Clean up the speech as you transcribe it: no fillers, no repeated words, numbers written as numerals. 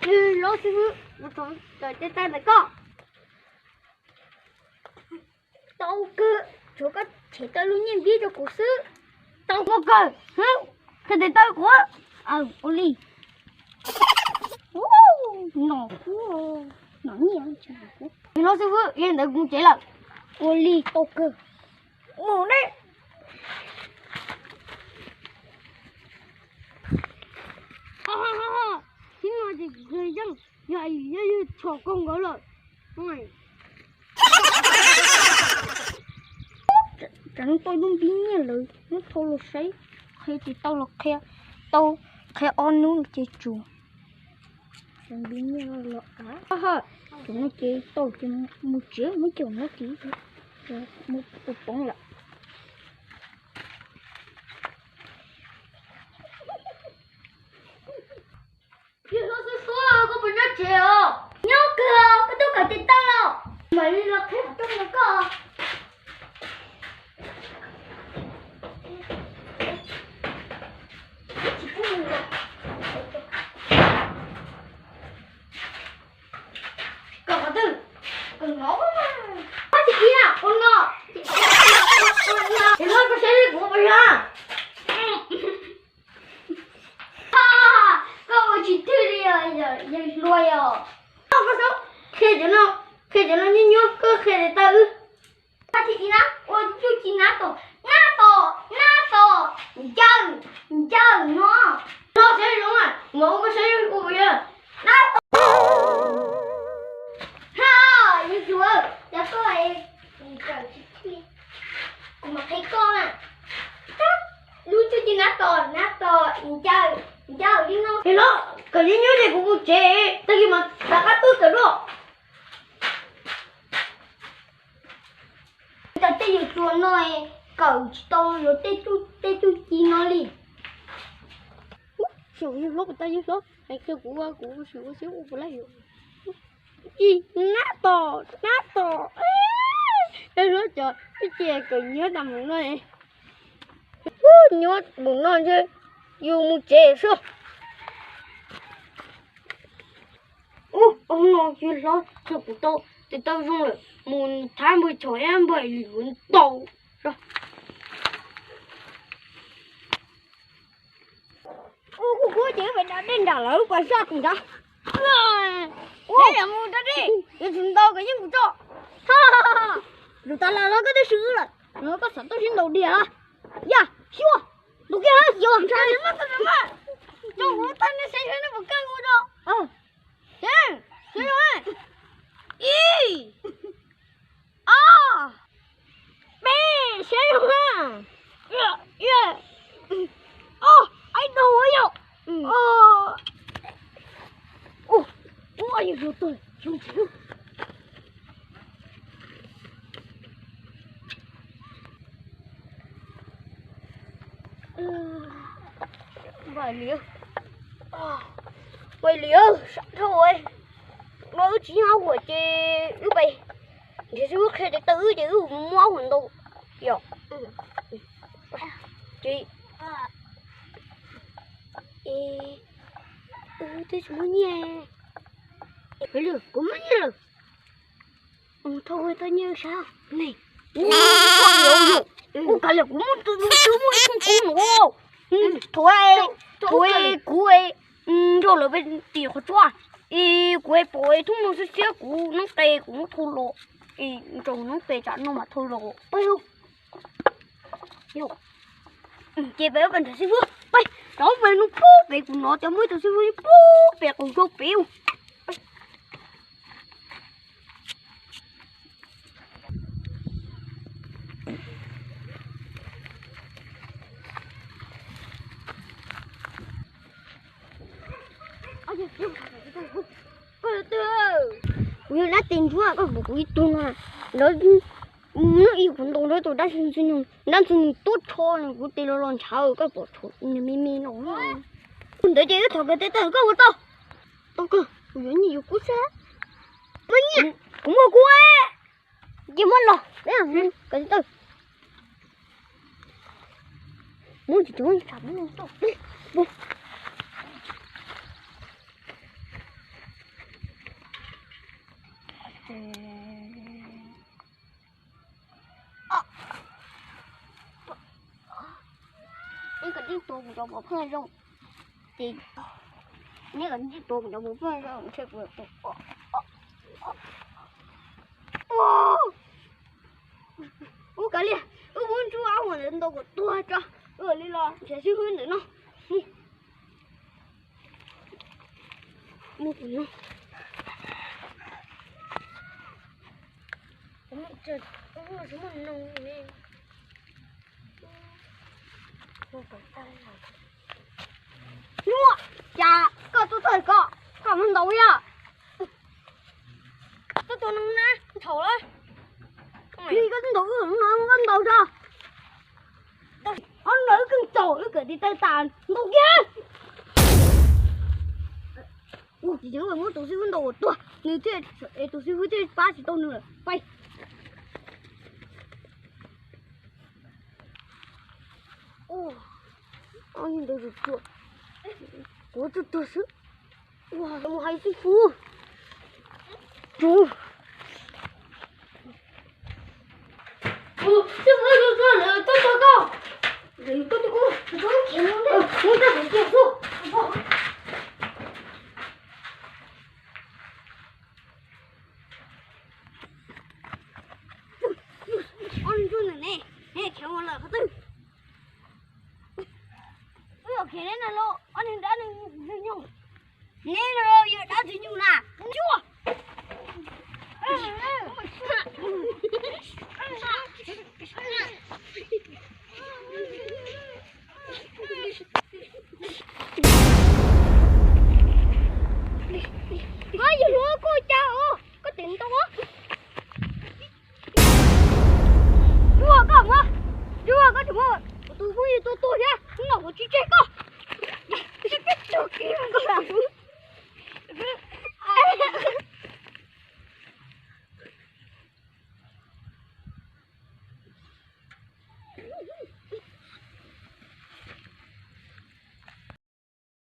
Lô sư phụ, một số tới tên tay mày có. Tao cứ chỗ các chế tao luôn nhiên biết cho cổ sư. Tao một cờ, không? Cái tên tao của. Oli. Nó nhiều chả. Lô sư phụ, yên đấy cũng chế là Oli tao cơ. Ngủ đấy. Xin lỗi thì người dân vậy cho công gỡ lợi này chẳng tôi đúng bí nha lời nó thôi là sấy khi thì tao là khe on luôn chơi chuồng chẳng bí nha là cả chúng nó chơi tôi chỉ một chiếc mấy kiểu nó chỉ một bóng lại. Chị nói sư phụ có phải nhớ chèo nhớ kìa cái tôi cả tiền tăng nào mày đi là hết trong nó cơ chỉ có mình rồi cậu có từ cần ngó mà có chị kia con ngọ chị thôi có xe đi của mình à cậu chỉ thư đi rồi giờ nuôi rồi không có sao khi cho nó như nhớ cứ khi để ta ta thì na ôi chú chị na to chân nó sẽ đúng à ngủ có sẽ của bây giờ na to ha như chú ơi đã có ai cần chị cùng mà thấy con à lui chú chị na to chơi đi nó thì nó cái gì nhớ thì cũng chế tại vì mà đã cắt tôi cái đó ta tâyอยู่ตัวน้อยเก่าโตอยู่เต้จีน้อยลิchịu như lúc ta như lúc hay kêu của xíu của lấy hiểu gì nát to cái đó trời cái chè cần nhớ đầm một nơi nhớ một nơi chứ dùng một chè sao ông nói chuyện lo thật của tôi thì tôi dùng là một tháng 10 cho em bởi luôn tàu rồi cô chỉ phải đã đến đảo lỡ quan sát gì đó đây là một cái đi để chúng tôi cái những của rồi ta là nó có cái sứ rồi nó có sẵn tôi xin đầu địa dạ xua lúc kia vô làm sao đến mất cho hú tay nó sẽ nó một cây của đó thế rồi y b sẽ rồi yeah anh đâu ấy ôi rồi tôi không chịu vậy liêu sẵn thôi nó chỉ nhau của chị lúc này chị trước khi để tứ chứ mua hoàn đâu rồi chị tôi muốn nghe cái lửa của mấy lửa thôi tao như sao này cái lửa của một tôi thôi cúi rồi là bên tiền khó choa cúi bồi thùng nó sẽ cú nó tê cũng thô lỗ trồng nó tê chán nó mà thô lỗ bây giờ chị bé cần phải sư phụ bây đó về nó bố về của nó cho mới từ sư phụ bố về cùng số biểu như đã tìm xuống có một cái tuần à nó yêu con đồ đó tôi đã xin tốt cho nó cũng tiền nó cháo cái bộ thổ mi nó để chị cái thằng cái tên có một tao cơ nhiều nhiều cú xe mấy nhỉ cũng một cú ấy gì mất rồi đấy à cái tên muốn chỉ chúng sắm luôn tao đồ của một phương rộng thì nếu là những đồ của một phương rộng sẽ vừa ô cái này muốn chú áo mà lên đồ của tôi cho đi lo sẽ xíu hơn nữa nó mua của nó trời nó chúng mình nông này mua chà có tôi có cảm ơn đâu ya tôi nông na thầu đấy đi cái đồ nó con đầu ra anh nói con trâu nó cứ đi tay tàn đâu kia ủa chỉ nhớ là muốn tổ sư con đầu tôi như thế tổ sư với thế ba chỉ tôi nữa bay 오, 아니 내가 또 어디 떴어? 와 너무 하이스프. ăn chút nữa nè, nè kéo một lần thứ. Cái này là lo, anh đã đừng nhung. Nè rồi, giờ đã thì nhung là, chua. Có gì nữa cô cháu, có tiền đâu á. Chua không á, chua có đúng không? Tôi vui tôi nha, không nào có chi chơi co. Tôi kia con làm